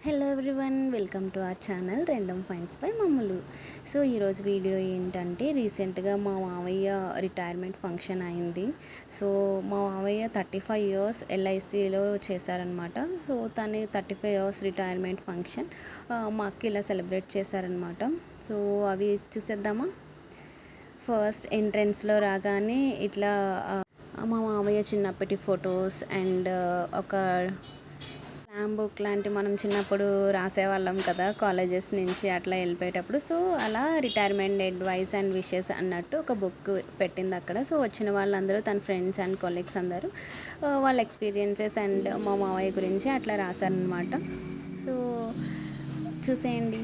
Hello everyone, welcome to our channel random finds by మమ్ములు. So ఈరోజు video ఏంటంటే రీసెంట్గా మా మావయ్య రిటైర్మెంట్ ఫంక్షన్ అయింది. సో మా మావయ్య 35 ఇయర్స్ ఎల్ఐసిలో చేశారనమాట. సో తను 35 ఇయర్స్ రిటైర్మెంట్ ఫంక్షన్ మా అక్క ఇలా సెలబ్రేట్ చేశారనమాట. సో అవి చూసేద్దామా. ఫస్ట్ ఎంట్రన్స్లో రాగానే ఇట్లా మా మావయ్య చిన్నప్పటి ఫొటోస్ అండ్ ఒక స్లామ్ బుక్ లాంటి మనం చిన్నప్పుడు రాసేవాళ్ళం కదా కాలేజెస్ నుంచి అట్లా వెళ్ళిపోయేటప్పుడు. సో అలా రిటైర్మెంట్ అడ్వైస్ అండ్ విషెస్ అన్నట్టు ఒక బుక్ పెట్టింది అక్కడ. సో వచ్చిన వాళ్ళందరూ తన ఫ్రెండ్స్ అండ్ కొలీగ్స్ అందరూ వాళ్ళ ఎక్స్పీరియన్సెస్ అండ్ మా మావయ్య గురించి అట్లా రాశారనమాట. సో చూసేయండి.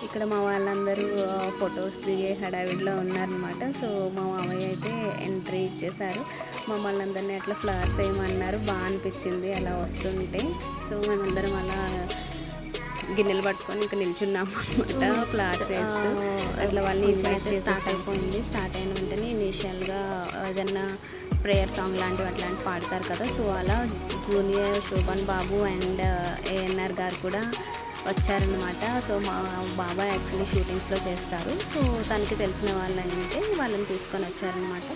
ఇక్కడ మా వాళ్ళందరూ ఫొటోస్ దిగే హడావిడిలో ఉన్నారనమాట. సో మా మామయ్య అయితే ఎంట్రీ ఇచ్చేసారు. మమ్మల్ని అందరినీ అట్లా ఫ్లవర్స్ వేయమన్నారు. బాగా అనిపించింది అలా వస్తుంటే. సో మేమందరం అలా గిన్నెలు పట్టుకొని ఇంకా నిల్చున్నాము అనమాట ఫ్లవర్స్ వేస్తూ. అట్లా వాళ్ళు ఇన్వైట్ చేసి స్టార్ట్ అయిపోయింది. స్టార్ట్ అయిన వెంటనే ఇనీషియల్గా ఏదన్నా ప్రేయర్ సాంగ్ లాంటివి అట్లాంటివి పాడతారు కదా. సో అలా జూనియర్ శోభన్ బాబు అండ్ ఏఎన్ఆర్ గారు కూడా వచ్చారనమాట. సో మా బాబాయ్ యాక్చువల్లీ షూటింగ్స్లో చేస్తారు. సో తనకి తెలిసిన వాళ్ళంటే వాళ్ళని తీసుకొని వచ్చారనమాట.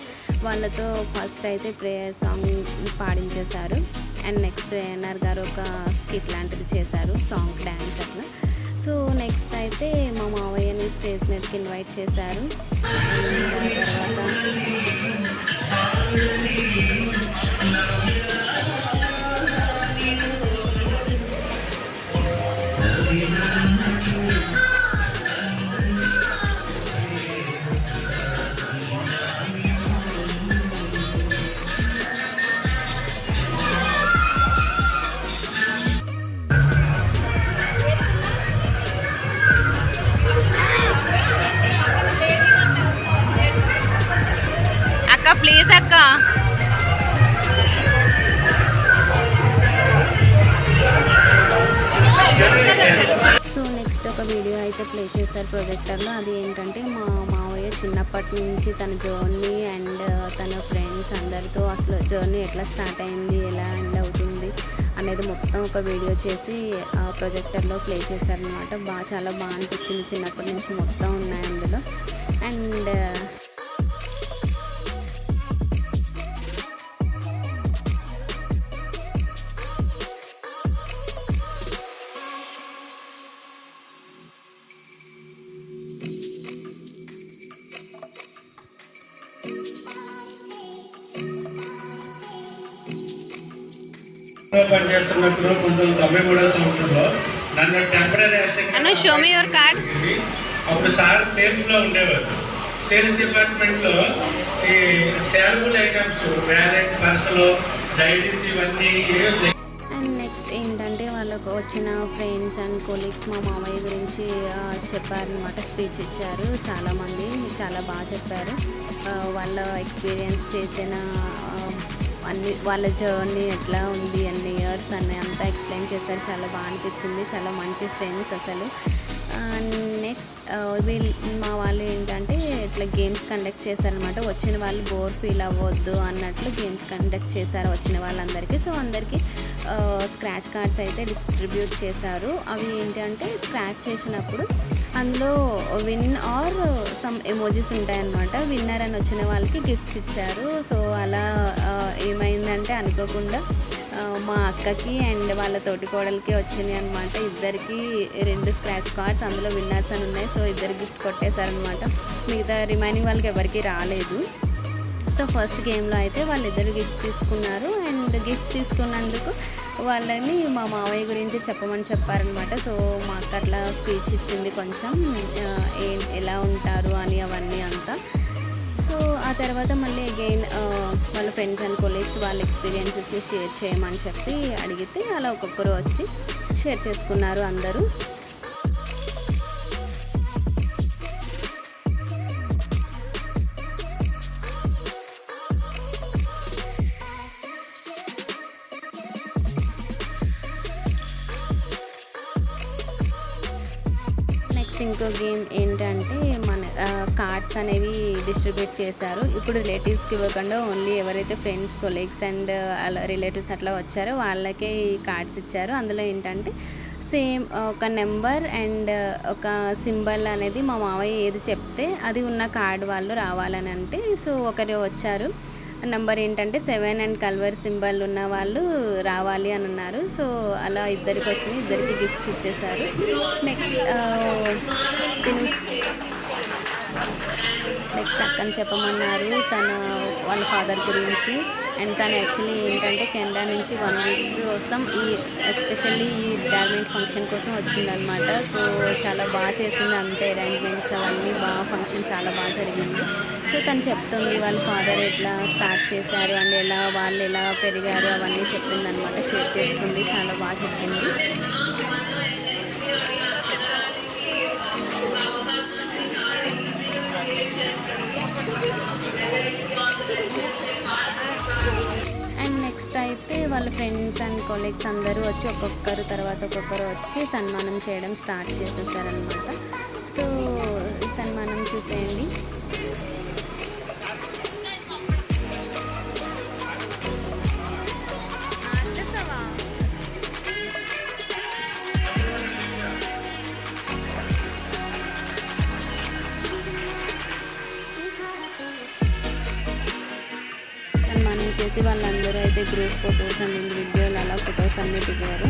వాళ్ళతో ఫస్ట్ అయితే ప్రేయర్ సాంగ్ పాడించేశారు. అండ్ నెక్స్ట్ ఏఎన్ఆర్ గారు ఒక స్కిట్ లాంటిది చేశారు, సాంగ్ డ్యాన్స్ అట్లా. సో నెక్స్ట్ అయితే మా మావయ్యని స్టేజ్ మీదకి ఇన్వైట్ చేశారు. తర్వాత ప్లీజ్ అక్క. సో నెక్స్ట్ ఒక వీడియో అయితే ప్లే చేశారు ప్రొజెక్టర్లో. అది ఏంటంటే మా మావయ్య చిన్నప్పటి నుంచి తన జర్నీ అండ్ తన ఫ్రెండ్స్ అందరితో అసలు జర్నీ ఎట్లా స్టార్ట్ అయింది, ఎలా ఎండ్ అవుతుంది అనేది మొత్తం ఒక వీడియో చేసి ప్రొజెక్టర్లో ప్లే చేశారనమాట. చాలా బాగా అనిపించింది. చిన్నప్పటి నుంచి మొత్తం ఉన్నాయి అందులో. అండ్ పనిచేస్తున్నప్పుడు 1993 సంవత్సరంలో నన్ను టెంపరీ అసిస్టెంట్ అప్పుడు సార్ సేల్స్లో ఉండేవారు. సేల్స్ డిపార్ట్మెంట్లో ఈ శాలబుల్ ఐటమ్స్ వ్యాలెట్, పర్సులు, డైరీస్ ఇవన్నీ. అండ్ నెక్స్ట్ ఏంటంటే వాళ్ళకు వచ్చిన ఫ్రెండ్స్ అండ్ కొలీగ్స్ మా మామయ్య గురించి చెప్పారనమాట. స్పీచ్ ఇచ్చారు. చాలామంది చాలా బాగా చెప్పారు. వాళ్ళ ఎక్స్పీరియన్స్ చేసిన అన్ని వాళ్ళ జర్నీ ఎట్లా ఉంది, అన్ని ఇయర్స్ అని అంతా ఎక్స్ప్లెయిన్ చేశారు. చాలా బాగా అనిపించింది. చాలా మంచి ఫ్రెండ్స్ అసలు. నెక్స్ట్ మా వాళ్ళు ఏంటంటే ఇట్లా గేమ్స్ కండక్ట్ చేశారనమాట. వచ్చిన వాళ్ళు బోర్ ఫీల్ అవ్వద్దు అన్నట్లు గేమ్స్ కండక్ట్ చేశారు వచ్చిన వాళ్ళందరికీ. సో అందరికీ స్క్రాచ్ కార్డ్స్ అయితే డిస్ట్రిబ్యూట్ చేశారు. అవి ఏంటంటే స్క్రాచ్ చేసినప్పుడు అందులో విన్ ఆర్ సమ్ ఎమోజీస్ ఉంటాయన్నమాట. విన్నర్ అని వచ్చిన వాళ్ళకి గిఫ్ట్స్ ఇచ్చారు. సో అలా ఏమైందంటే అనుకోకుండా మా అక్కకి అండ్ వాళ్ళ తోటి కోడలికి వచ్చినాయి అనమాట. ఇద్దరికి 2 స్క్రాచ్ కార్డ్స్, అందులో విన్నర్స్ అని ఉన్నాయి. సో ఇద్దరు గిఫ్ట్ కొట్టేశారనమాట. మిగతా రిమైనింగ్ వాళ్ళకి ఎవరికి రాలేదు. సో ఫస్ట్ గేమ్లో అయితే వాళ్ళిద్దరు గిఫ్ట్ తీసుకున్నారు. అండ్ గిఫ్ట్ తీసుకున్నందుకు వాళ్ళని మా మావయ్య గురించి చెప్పమని చెప్పారనమాట. సో మా అక్క అట్లా స్పీచ్ ఇచ్చింది కొంచెం ఎలా ఉంటారు అని అవన్నీ అంతా. సో ఆ తర్వాత మళ్ళీ అగైన్ వాళ్ళ ఫ్రెండ్స్ అండ్ కొలీగ్స్ వాళ్ళ ఎక్స్పీరియన్సెస్ని షేర్ చేయమని చెప్పి అడిగితే అలా ఒక్కొక్కరు వచ్చి షేర్ చేసుకున్నారు అందరూ. నెక్స్ట్ ఇంకో గేమ్ ఏంటంటే మన కార్డ్స్ అనేవి డిస్ట్రిబ్యూట్ చేశారు. ఇప్పుడు రిలేటివ్స్కి ఇవ్వకుండా ఓన్లీ ఎవరైతే ఫ్రెండ్స్ కొలీగ్స్ అండ్ అలా రిలేటివ్స్ అట్లా వచ్చారో వాళ్ళకే ఈ కార్డ్స్ ఇచ్చారు. అందులో ఏంటంటే సేమ్ ఒక నెంబర్ అండ్ ఒక సింబల్ అనేది మా మావయ్య ఏది చెప్తే అది ఉన్న కార్డ్ వాళ్ళు రావాలని అంటే, సో ఒకరు వచ్చారు. నెంబర్ ఏంటంటే 7 అండ్ కల్వర్ సింబల్ ఉన్న వాళ్ళు రావాలి అని ఉన్నారు. సో అలా ఇద్దరికి వచ్చినాయి, ఇద్దరికి గిఫ్ట్స్ ఇచ్చేసారు. నెక్స్ట్ అక్కని చెప్పమన్నారు వాళ్ళ ఫాదర్ గురించి. అండ్ తను యాక్చువల్లీ ఏంటంటే కెనడా నుంచి 1 వీక్ కోసం ఎస్పెషల్లీ ఈ రిటైర్మెంట్ ఫంక్షన్ కోసం వచ్చిందనమాట. సో చాలా బాగా చేసింది, అంతే అరేంజ్మెంట్స్ అవన్నీ బాగా, ఫంక్షన్ చాలా బాగా జరిగింది. సో తను చెప్తుంది వాళ్ళ ఫాదర్ ఎట్లా స్టార్ట్ చేశారు అండ్ వాళ్ళు ఎలా పెరిగారు అవన్నీ చెప్పింది అనమాట. షేర్ చేసుకుంది, చాలా బాగా చెప్పింది. నెక్స్ట్ అయితే వాళ్ళ ఫ్రెండ్స్ అండ్ కొలీగ్స్ అందరూ వచ్చి ఒక్కొక్కరు తర్వాత ఒక్కొక్కరు వచ్చి సన్మానం చేయడం స్టార్ట్ చేసేసారనమాట. సో సన్మానం చూసేయండి. చేసి వాళ్ళందరూ అయితే గ్రూప్ ఫొటోస్ అండ్ ఇండివిజువల్ అలా ఫొటోస్ అన్నీ దిగారు.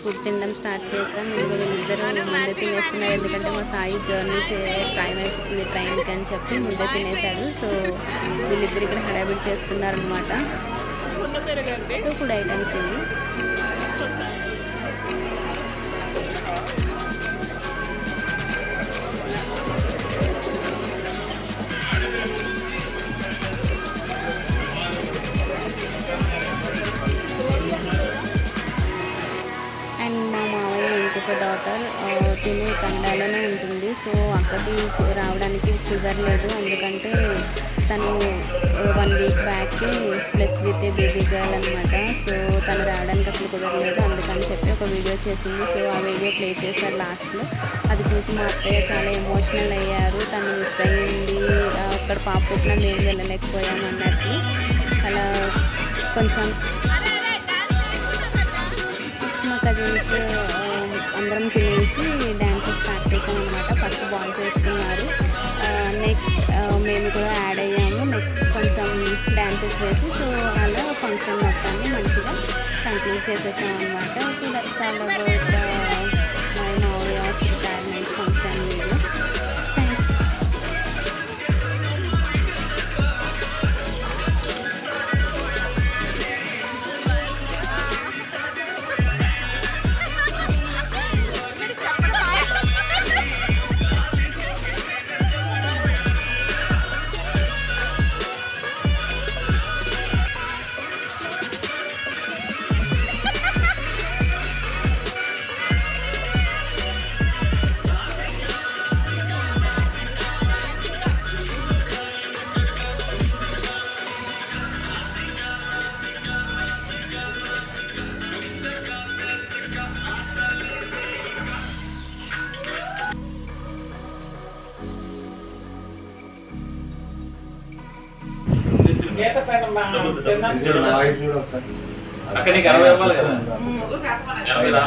ఫుడ్ తినడం స్టార్ట్ చేసాం. వీళ్ళిద్దరూ ముందే తినేస్తున్నారు, ఎందుకంటే మా సాయి జర్నీ టైం అయిపోతుంది ట్రైన్కి అని చెప్పి ముందే తినేశాడు. సో వీళ్ళిద్దరు ఇక్కడ హడావిడి చేస్తున్నారు అనమాట. సో ఫుడ్ ఐటమ్స్ ఇవి. ఇంకొక డాటర్ తిని కన్నడలోనే ఉంటుంది. సో అక్కకి రావడానికి కుదరలేదు, ఎందుకంటే తను 1 వీక్ బ్యాక్కి ప్లస్ విత్ బేబీ గర్ల్ అనమాట. సో తను రావడానికి అసలు కుదరలేదు, అందుకని చెప్పి ఒక వీడియో చేసింది. సో ఆ వీడియో ప్లే చేశారు లాస్ట్లో. అది చూసి మా అత్తయ్య చాలా ఎమోషనల్ అయ్యారు. తను మిస్ అయ్యింది, అక్కడ పాప పుట్టిన మేము వెళ్ళలేకపోయాము అన్నట్లు. అలా కొంచెం మా కజిన్స్ అందరం తినేసి డ్యాన్స్ స్టార్ట్ చేసాం అనమాట. ఫస్ట్ బాయ్స్ వేస్తున్నారు, నెక్స్ట్ మేము కూడా యాడ్ అయ్యాము. నెక్స్ట్ కొంచెం డాన్సెస్ వేసి సో అలా ఫంక్షన్ మొత్తాన్ని మంచిగా కంప్లీట్ చేసేసాం అనమాట. So that's all about my మావయ్యాస్ రిటైర్మెంట్ ఫంక్షన్ వీడియో. థ్యాంక్స్. అక్కడ నీకు 60 ఇవ్వాలి కదా 80 రా